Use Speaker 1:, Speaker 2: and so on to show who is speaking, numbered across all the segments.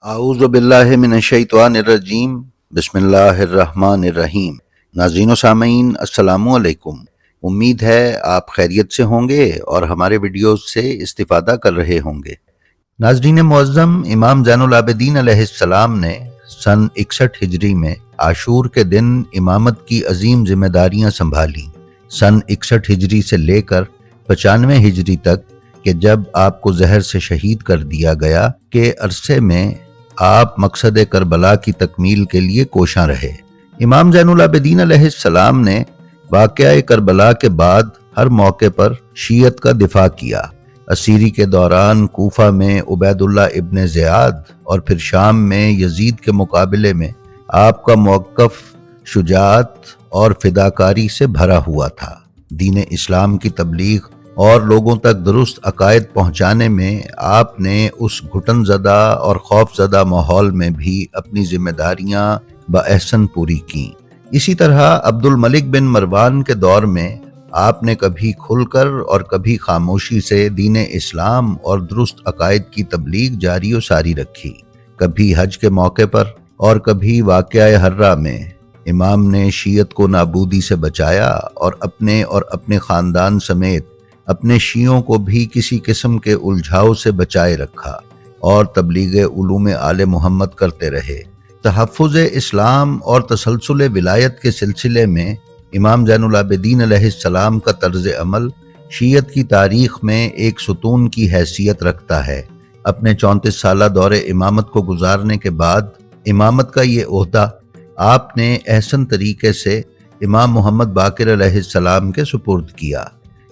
Speaker 1: اعوذ باللہ من الشیطان الرجیم بسم اللہ الرحمن الرحیم۔ ناظرین و سامعین السلام علیکم۔ امید ہے آپ خیریت سے ہوں گے اور ہمارے ویڈیوز سے استفادہ کر رہے ہوں گے۔ ناظرین معظم، امام زین العابدین علیہ السلام نے سن 61 ہجری میں عاشور کے دن امامت کی عظیم ذمہ داریاں سنبھالیں۔ سن 61 ہجری سے لے کر 95 ہجری تک کہ جب آپ کو زہر سے شہید کر دیا گیا کے عرصے میں آپ مقصد کربلا کی تکمیل کے لیے کوشاں رہے۔ امام زین العابدین علیہ السلام نے واقعہ کربلا کے بعد ہر موقع پر شیعت کا دفاع کیا۔ اسیری کے دوران کوفہ میں عبید اللہ ابن زیاد اور پھر شام میں یزید کے مقابلے میں آپ کا موقف شجاعت اور فداکاری سے بھرا ہوا تھا۔ دین اسلام کی تبلیغ اور لوگوں تک درست عقائد پہنچانے میں آپ نے اس گھٹن زدہ اور خوف زدہ ماحول میں بھی اپنی ذمہ داریاں باحسن پوری کیں۔ اسی طرح عبد الملک بن مروان کے دور میں آپ نے کبھی کھل کر اور کبھی خاموشی سے دین اسلام اور درست عقائد کی تبلیغ جاری و ساری رکھی۔ کبھی حج کے موقع پر اور کبھی واقعہ حرہ میں امام نے شیعت کو نابودی سے بچایا اور اپنے خاندان سمیت اپنے شیعوں کو بھی کسی قسم کے الجھاؤ سے بچائے رکھا اور تبلیغ علوم آل محمد کرتے رہے۔ تحفظ اسلام اور تسلسل ولایت کے سلسلے میں امام زین العابدین علیہ السلام کا طرز عمل شیعت کی تاریخ میں ایک ستون کی حیثیت رکھتا ہے۔ اپنے 34 سالہ دور امامت کو گزارنے کے بعد امامت کا یہ عہدہ آپ نے احسن طریقے سے امام محمد باقر علیہ السلام کے سپرد کیا۔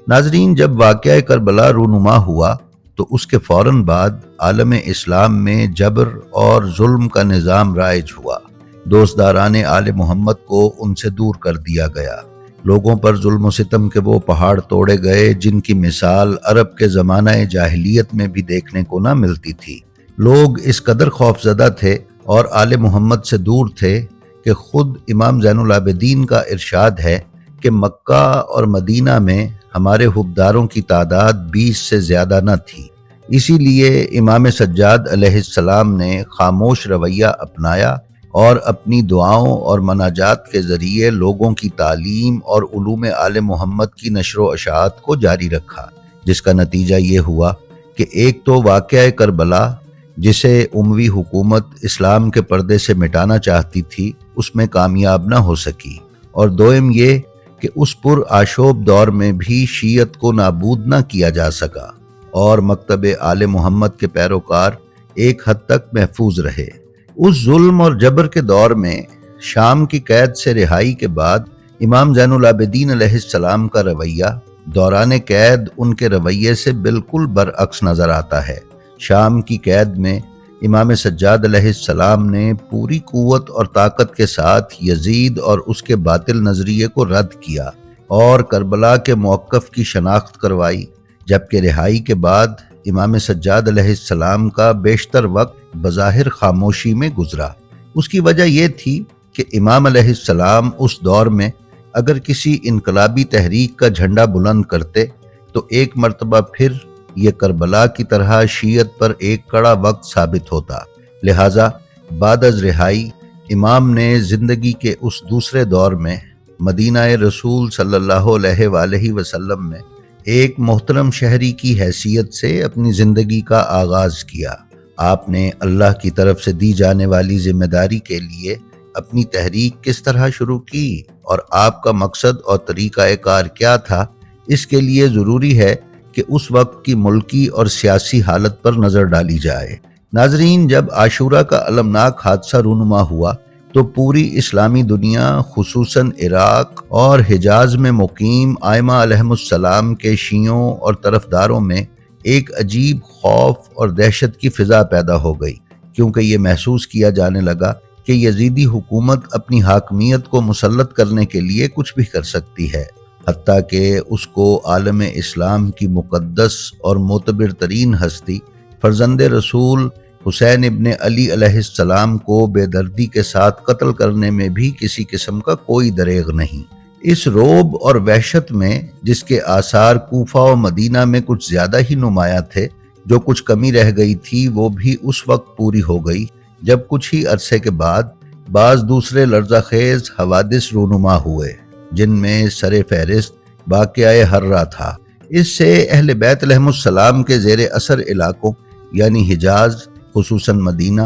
Speaker 1: ناظرین، جب واقعہ کربلا رونما ہوا تو اس کے فوراً بعد عالم اسلام میں جبر اور ظلم کا نظام رائج ہوا۔ دوستداران آل محمد کو ان سے دور کر دیا گیا۔ لوگوں پر ظلم و ستم کے وہ پہاڑ توڑے گئے جن کی مثال عرب کے زمانہ جاہلیت میں بھی دیکھنے کو نہ ملتی تھی۔ لوگ اس قدر خوفزدہ تھے اور آل محمد سے دور تھے کہ خود امام زین العابدین کا ارشاد ہے کہ مکہ اور مدینہ میں ہمارے حبداروں کی تعداد 20 سے زیادہ نہ تھی۔ اسی لیے امام سجاد علیہ السلام نے خاموش رویہ اپنایا اور اپنی دعاؤں اور مناجات کے ذریعے لوگوں کی تعلیم اور علوم آل محمد کی نشر و اشاعت کو جاری رکھا، جس کا نتیجہ یہ ہوا کہ ایک تو واقعہ کربلا جسے اموی حکومت اسلام کے پردے سے مٹانا چاہتی تھی اس میں کامیاب نہ ہو سکی، اور دوم یہ کہ اس پر آشوب دور میں بھی شیعت کو نابود نہ کیا جا سکا اور مکتب آل محمد کے پیروکار ایک حد تک محفوظ رہے۔ اس ظلم اور جبر کے دور میں شام کی قید سے رہائی کے بعد امام زین العابدین علیہ السلام کا رویہ دوران قید ان کے رویے سے بالکل برعکس نظر آتا ہے۔ شام کی قید میں امام سجاد علیہ السلام نے پوری قوت اور طاقت کے ساتھ یزید اور اس کے باطل نظریے کو رد کیا اور کربلا کے موقف کی شناخت کروائی، جبکہ رہائی کے بعد امام سجاد علیہ السلام کا بیشتر وقت بظاہر خاموشی میں گزرا۔ اس کی وجہ یہ تھی کہ امام علیہ السلام اس دور میں اگر کسی انقلابی تحریک کا جھنڈا بلند کرتے تو ایک مرتبہ پھر یہ کربلا کی طرح شیعت پر ایک کڑا وقت ثابت ہوتا۔ لہٰذا بعد از رہائی امام نے زندگی کے اس دوسرے دور میں مدینہ رسول صلی اللہ علیہ وآلہ وسلم میں ایک محترم شہری کی حیثیت سے اپنی زندگی کا آغاز کیا۔ آپ نے اللہ کی طرف سے دی جانے والی ذمہ داری کے لیے اپنی تحریک کس طرح شروع کی اور آپ کا مقصد اور طریقہ کار کیا تھا، اس کے لیے ضروری ہے کہ اس وقت کی ملکی اور سیاسی حالت پر نظر ڈالی جائے۔ ناظرین، جب عاشورہ کا المناک حادثہ رونما ہوا تو پوری اسلامی دنیا خصوصاً عراق اور حجاز میں مقیم ائمہ علیہم السلام کے شیعوں اور طرفداروں میں ایک عجیب خوف اور دہشت کی فضا پیدا ہو گئی، کیونکہ یہ محسوس کیا جانے لگا کہ یزیدی حکومت اپنی حاکمیت کو مسلط کرنے کے لیے کچھ بھی کر سکتی ہے، حتیٰ کہ اس کو عالم اسلام کی مقدس اور معتبر ترین ہستی فرزند رسول حسین ابن علی علیہ السلام کو بے دردی کے ساتھ قتل کرنے میں بھی کسی قسم کا کوئی دریغ نہیں۔ اس رعب اور وحشت میں جس کے آثار کوفہ و مدینہ میں کچھ زیادہ ہی نمایاں تھے، جو کچھ کمی رہ گئی تھی وہ بھی اس وقت پوری ہو گئی جب کچھ ہی عرصے کے بعد بعض دوسرے لرزہ خیز حوادث رونما ہوئے، جن میں سر فہرست واقعہ ہرہ تھا۔ اس سے اہل بیت علیہم السلام کے زیر اثر علاقوں یعنی حجاز خصوصاً مدینہ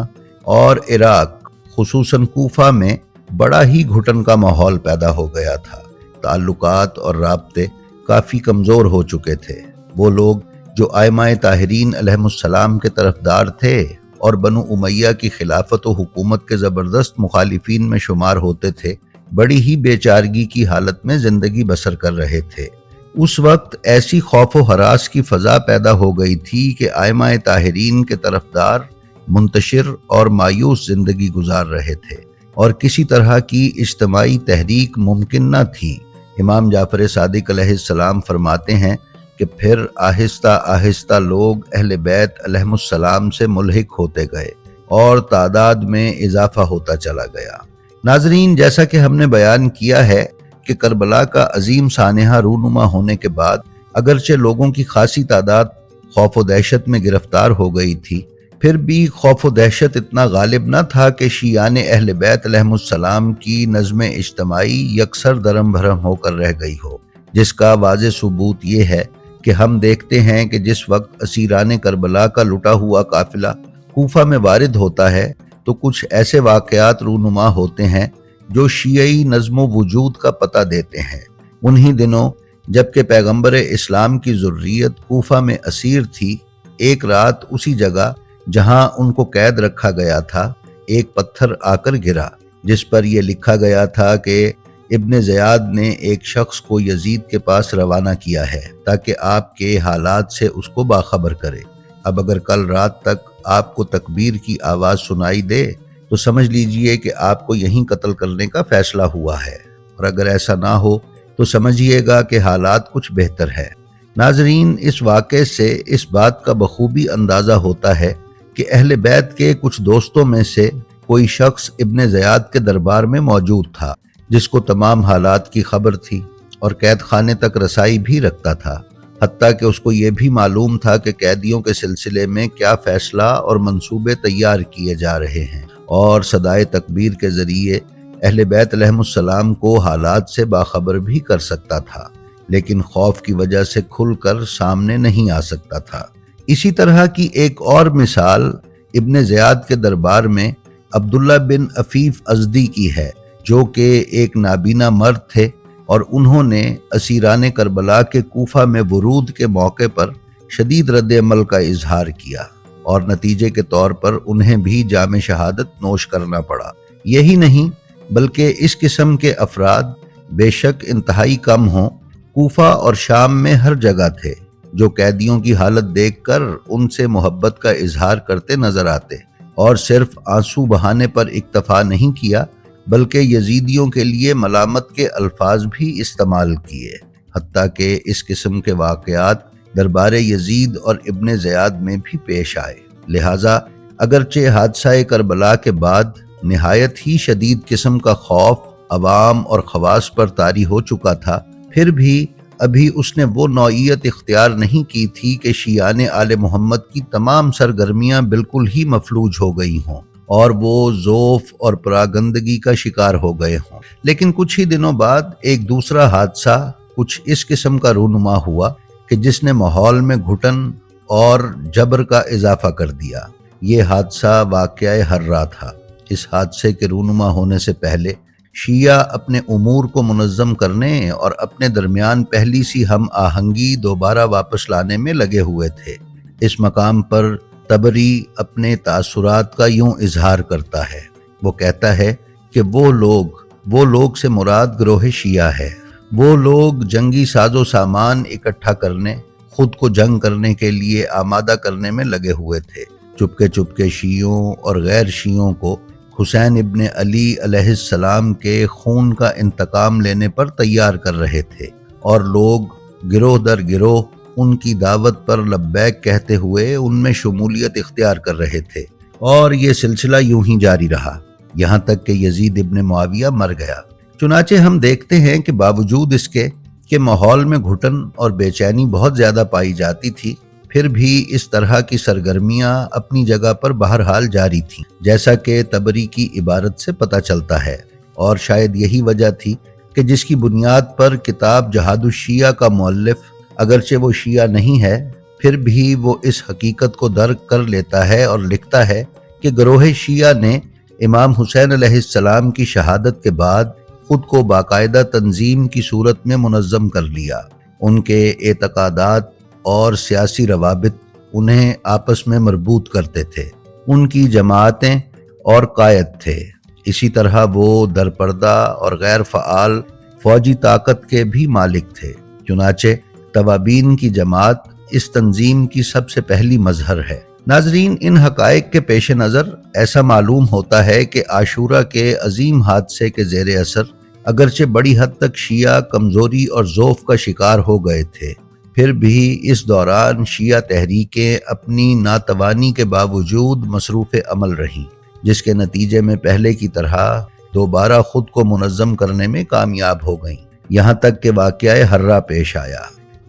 Speaker 1: اور عراق خصوصاً کوفہ میں بڑا ہی گھٹن کا ماحول پیدا ہو گیا تھا۔ تعلقات اور رابطے کافی کمزور ہو چکے تھے۔ وہ لوگ جو ائمہ طاہرین علیہم السلام کے طرفدار تھے اور بنو امیہ کی خلافت و حکومت کے زبردست مخالفین میں شمار ہوتے تھے، بڑی ہی بے چارگی کی حالت میں زندگی بسر کر رہے تھے۔ اس وقت ایسی خوف و ہراس کی فضا پیدا ہو گئی تھی کہ ائمہ طاہرین کے طرفدار منتشر اور مایوس زندگی گزار رہے تھے اور کسی طرح کی اجتماعی تحریک ممکن نہ تھی۔ امام جعفر صادق علیہ السلام فرماتے ہیں کہ پھر آہستہ آہستہ لوگ اہل بیت علیہم السلام سے ملحق ہوتے گئے اور تعداد میں اضافہ ہوتا چلا گیا۔ ناظرین، جیسا کہ ہم نے بیان کیا ہے کہ کربلا کا عظیم سانحہ رونما ہونے کے بعد اگرچہ لوگوں کی خاصی تعداد خوف و دہشت میں گرفتار ہو گئی تھی، پھر بھی خوف و دہشت اتنا غالب نہ تھا کہ شیعان اہل بیت علیہم السلام کی نظم اجتماعی یکسر درم بھرم ہو کر رہ گئی ہو، جس کا واضح ثبوت یہ ہے کہ ہم دیکھتے ہیں کہ جس وقت اسیران کربلا کا لٹا ہوا قافلہ کوفہ میں وارد ہوتا ہے تو کچھ ایسے واقعات رونما ہوتے ہیں جو شیعی نظم و وجود کا پتہ دیتے ہیں۔ انہی دنوں جبکہ پیغمبر اسلام کی ذریت کوفہ میں اسیر تھی، ایک رات اسی جگہ جہاں ان کو قید رکھا گیا تھا ایک پتھر آ کر گرا، جس پر یہ لکھا گیا تھا کہ ابن زیاد نے ایک شخص کو یزید کے پاس روانہ کیا ہے تاکہ آپ کے حالات سے اس کو باخبر کرے۔ اب اگر کل رات تک آپ کو تکبیر کی آواز سنائی دے تو سمجھ لیجئے کہ آپ کو یہیں قتل کرنے کا فیصلہ ہوا ہے، اور اگر ایسا نہ ہو تو سمجھیے گا کہ حالات کچھ بہتر ہے۔ ناظرین، اس واقعے سے اس بات کا بخوبی اندازہ ہوتا ہے کہ اہل بیت کے کچھ دوستوں میں سے کوئی شخص ابن زیاد کے دربار میں موجود تھا، جس کو تمام حالات کی خبر تھی اور قید خانے تک رسائی بھی رکھتا تھا، حتیٰ کہ اس کو یہ بھی معلوم تھا کہ قیدیوں کے سلسلے میں کیا فیصلہ اور منصوبے تیار کیے جا رہے ہیں، اور صدائے تکبیر کے ذریعے اہل بیت علیہم السلام کو حالات سے باخبر بھی کر سکتا تھا، لیکن خوف کی وجہ سے کھل کر سامنے نہیں آ سکتا تھا۔ اسی طرح کی ایک اور مثال ابن زیاد کے دربار میں عبداللہ بن عفیف ازدی کی ہے، جو کہ ایک نابینا مرد تھے، اور انہوں نے اسیران کربلا کے کوفہ میں ورود کے موقع پر شدید رد عمل کا اظہار کیا، اور نتیجے کے طور پر انہیں بھی جام شہادت نوش کرنا پڑا۔ یہی نہیں بلکہ اس قسم کے افراد بے شک انتہائی کم ہوں، کوفہ اور شام میں ہر جگہ تھے، جو قیدیوں کی حالت دیکھ کر ان سے محبت کا اظہار کرتے نظر آتے، اور صرف آنسو بہانے پر اکتفا نہیں کیا بلکہ یزیدیوں کے لیے ملامت کے الفاظ بھی استعمال کیے، حتیٰ کہ اس قسم کے واقعات دربار یزید اور ابن زیاد میں بھی پیش آئے۔ لہٰذا اگرچہ حادثہ کربلا کے بعد نہایت ہی شدید قسم کا خوف عوام اور خواص پر طاری ہو چکا تھا، پھر بھی ابھی اس نے وہ نوعیت اختیار نہیں کی تھی کہ شیعان آل محمد کی تمام سرگرمیاں بالکل ہی مفلوج ہو گئی ہوں اور وہ ذوف اور پراگندگی کا شکار ہو گئے ہوں۔ لیکن کچھ ہی دنوں بعد ایک دوسرا حادثہ کچھ اس قسم کا رونما ہوا کہ جس نے ماحول میں گھٹن اور جبر کا اضافہ کر دیا۔ یہ حادثہ واقعہ ہرہ تھا۔ اس حادثے کے رونما ہونے سے پہلے شیعہ اپنے امور کو منظم کرنے اور اپنے درمیان پہلی سی ہم آہنگی دوبارہ واپس لانے میں لگے ہوئے تھے۔ اس مقام پر طبری اپنے تاثرات کا یوں اظہار کرتا ہے۔ وہ کہتا ہے کہ وہ لوگ سے مراد گروہ شیعہ ہے۔ وہ لوگ جنگی ساز و سامان اکٹھا کرنے، خود کو جنگ کرنے کے لیے آمادہ کرنے میں لگے ہوئے تھے۔ چپکے چپکے شیعوں اور غیر شیعوں کو حسین ابن علی علیہ السلام کے خون کا انتقام لینے پر تیار کر رہے تھے، اور لوگ گروہ در گروہ ان کی دعوت پر لبیک کہتے ہوئے ان میں شمولیت اختیار کر رہے تھے، اور یہ سلسلہ یوں ہی جاری رہا یہاں تک کہ یزید ابن معاویہ مر گیا۔ چنانچہ ہم دیکھتے ہیں کہ باوجود اس کے کہ ماحول میں گھٹن اور بے چینی بہت زیادہ پائی جاتی تھی، پھر بھی اس طرح کی سرگرمیاں اپنی جگہ پر بہرحال جاری تھیں، جیسا کہ طبری کی عبارت سے پتہ چلتا ہے، اور شاید یہی وجہ تھی کہ جس کی بنیاد پر کتاب جہاد الشیعہ کا مؤلف اگرچہ وہ شیعہ نہیں ہے، پھر بھی وہ اس حقیقت کو درک کر لیتا ہے اور لکھتا ہے کہ گروہ شیعہ نے امام حسین علیہ السلام کی شہادت کے بعد خود کو باقاعدہ تنظیم کی صورت میں منظم کر لیا۔ ان کے اعتقادات اور سیاسی روابط انہیں آپس میں مربوط کرتے تھے، ان کی جماعتیں اور قائد تھے۔ اسی طرح وہ درپردہ اور غیر فعال فوجی طاقت کے بھی مالک تھے۔ چنانچہ توابین کی جماعت اس تنظیم کی سب سے پہلی مظہر ہے۔ ناظرین، ان حقائق کے پیش نظر ایسا معلوم ہوتا ہے کہ عاشورہ کے عظیم حادثے کے زیر اثر اگرچہ بڑی حد تک شیعہ کمزوری اور ضعف کا شکار ہو گئے تھے، پھر بھی اس دوران شیعہ تحریکیں اپنی ناتوانی کے باوجود مصروف عمل رہیں، جس کے نتیجے میں پہلے کی طرح دوبارہ خود کو منظم کرنے میں کامیاب ہو گئیں، یہاں تک کہ واقعہ ہرہ پیش آیا۔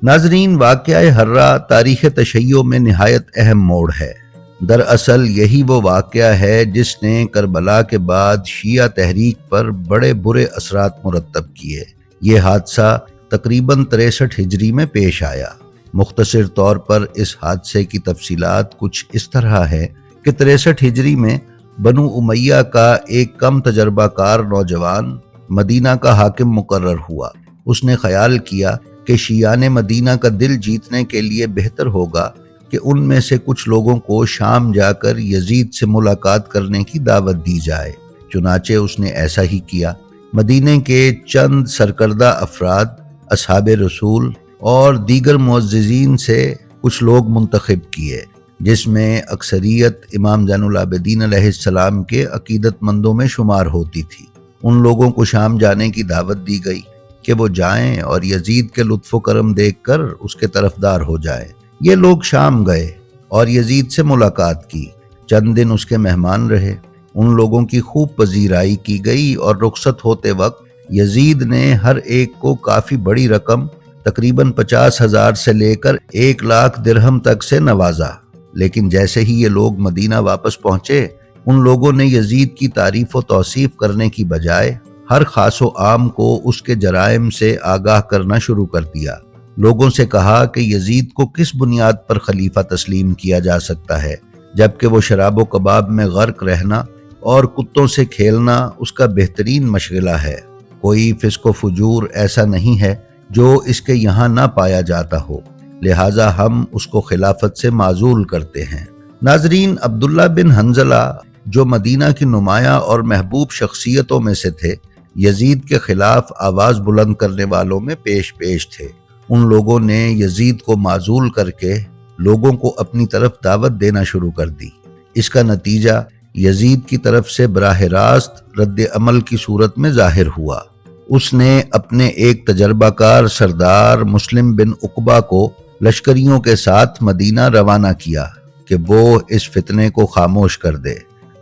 Speaker 1: ناظرین، واقعہ ہرہ تاریخ تشیع میں نہایت اہم موڑ ہے۔ دراصل یہی وہ واقعہ ہے جس نے کربلا کے بعد شیعہ تحریک پر بڑے برے اثرات مرتب کیے۔ یہ حادثہ تقریباً 63 ہجری میں پیش آیا۔ مختصر طور پر اس حادثے کی تفصیلات کچھ اس طرح ہے کہ 63 ہجری میں بنو امیہ کا ایک کم تجربہ کار نوجوان مدینہ کا حاکم مقرر ہوا۔ اس نے خیال کیا کہ شیعان مدینہ کا دل جیتنے کے لیے بہتر ہوگا کہ ان میں سے کچھ لوگوں کو شام جا کر یزید سے ملاقات کرنے کی دعوت دی جائے۔ چنانچہ اس نے ایسا ہی کیا۔ مدینے کے چند سرکردہ افراد، اصحاب رسول اور دیگر معززین سے کچھ لوگ منتخب کیے، جس میں اکثریت امام زین العابدین علیہ السلام کے عقیدت مندوں میں شمار ہوتی تھی۔ ان لوگوں کو شام جانے کی دعوت دی گئی کہ وہ جائیں اور یزید کے لطف و کرم دیکھ کر اس کے طرفدار ہو جائیں۔ یہ لوگ شام گئے اور یزید سے ملاقات کی، چند دن اس کے مہمان رہے۔ ان لوگوں کی خوب پذیرائی کی گئی اور رخصت ہوتے وقت یزید نے ہر ایک کو کافی بڑی رقم، تقریباً 50,000 سے لے کر 1,00,000 درہم تک سے نوازا۔ لیکن جیسے ہی یہ لوگ مدینہ واپس پہنچے، ان لوگوں نے یزید کی تعریف و توصیف کرنے کی بجائے ہر خاص و عام کو اس کے جرائم سے آگاہ کرنا شروع کر دیا۔ لوگوں سے کہا کہ یزید کو کس بنیاد پر خلیفہ تسلیم کیا جا سکتا ہے، جبکہ وہ شراب و کباب میں غرق رہنا اور کتوں سے کھیلنا اس کا بہترین مشغلہ ہے۔ کوئی فسق و فجور ایسا نہیں ہے جو اس کے یہاں نہ پایا جاتا ہو، لہٰذا ہم اس کو خلافت سے معزول کرتے ہیں۔ ناظرین، عبداللہ بن حنظلہ جو مدینہ کی نمایاں اور محبوب شخصیتوں میں سے تھے، یزید کے خلاف آواز بلند کرنے والوں میں پیش تھے۔ ان لوگوں نے یزید کو معزول کر کے لوگوں کو اپنی طرف دعوت دینا شروع کر دی۔ اس کا نتیجہ یزید کی طرف سے براہ راست رد عمل کی صورت میں ظاہر ہوا۔ اس نے اپنے ایک تجربہ کار سردار مسلم بن عقبہ کو لشکریوں کے ساتھ مدینہ روانہ کیا کہ وہ اس فتنے کو خاموش کر دے۔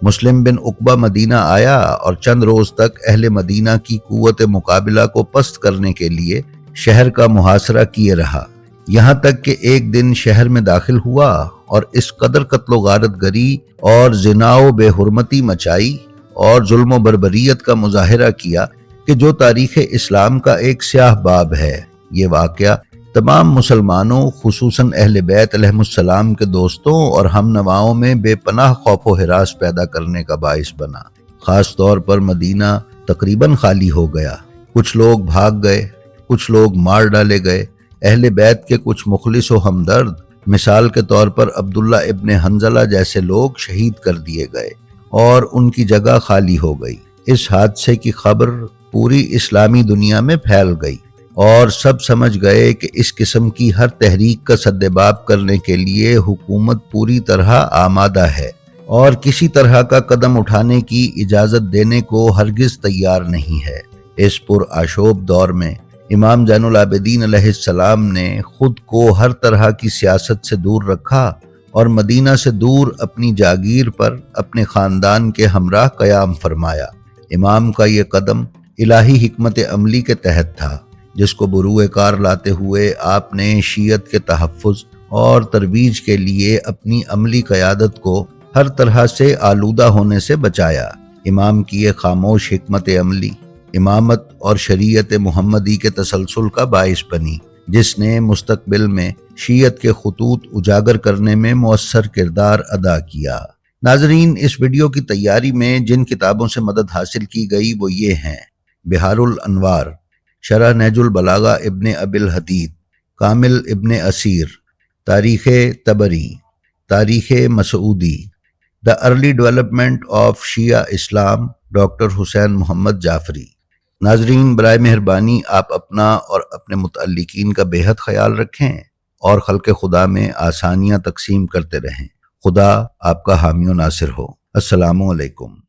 Speaker 1: مسلم بن عقبہ مدینہ آیا اور چند روز تک اہل مدینہ کی قوت مقابلہ کو پست کرنے کے لیے شہر کا محاصرہ کیے رہا، یہاں تک کہ ایک دن شہر میں داخل ہوا اور اس قدر قتل و غارت گری اور زنا و بے حرمتی مچائی اور ظلم و بربریت کا مظاہرہ کیا کہ جو تاریخ اسلام کا ایک سیاہ باب ہے۔ یہ واقعہ تمام مسلمانوں، خصوصاً اہل بیت علیہم السلام کے دوستوں اور ہم نواؤں میں بے پناہ خوف و ہراس پیدا کرنے کا باعث بنا۔ خاص طور پر مدینہ تقریباً خالی ہو گیا، کچھ لوگ بھاگ گئے، کچھ لوگ مار ڈالے گئے۔ اہل بیت کے کچھ مخلص و ہمدرد، مثال کے طور پر عبداللہ ابن حنظلہ جیسے لوگ شہید کر دیے گئے اور ان کی جگہ خالی ہو گئی۔ اس حادثے کی خبر پوری اسلامی دنیا میں پھیل گئی اور سب سمجھ گئے کہ اس قسم کی ہر تحریک کا سدباب کرنے کے لیے حکومت پوری طرح آمادہ ہے اور کسی طرح کا قدم اٹھانے کی اجازت دینے کو ہرگز تیار نہیں ہے۔ اس پرآشوب دور میں امام زین العابدین علیہ السلام نے خود کو ہر طرح کی سیاست سے دور رکھا اور مدینہ سے دور اپنی جاگیر پر اپنے خاندان کے ہمراہ قیام فرمایا۔ امام کا یہ قدم الہی حکمت عملی کے تحت تھا، جس کو بروئے کار لاتے ہوئے آپ نے شیعت کے تحفظ اور ترویج کے لیے اپنی عملی قیادت کو ہر طرح سے آلودہ ہونے سے بچایا۔ امام کی یہ خاموش حکمت عملی امامت اور شریعت محمدی کے تسلسل کا باعث بنی، جس نے مستقبل میں شیعت کے خطوط اجاگر کرنے میں مؤثر کردار ادا کیا۔ ناظرین، اس ویڈیو کی تیاری میں جن کتابوں سے مدد حاصل کی گئی وہ یہ ہیں: بحار الانوار، شرح نہج البلاغہ ابن ابی الحدید، کامل ابن اسیر، Tarikh Tabari, Tarikh Masudi, the early development of Shia Islam, doctor Hussain Mohammad Jafri. ناظرین، برائے مہربانی آپ اپنا اور اپنے متعلقین کا بے حد خیال رکھیں اور خلق خدا میں آسانیاں تقسیم کرتے رہیں۔ خدا آپ کا حامی و ناصر ہو۔ السلام علیکم۔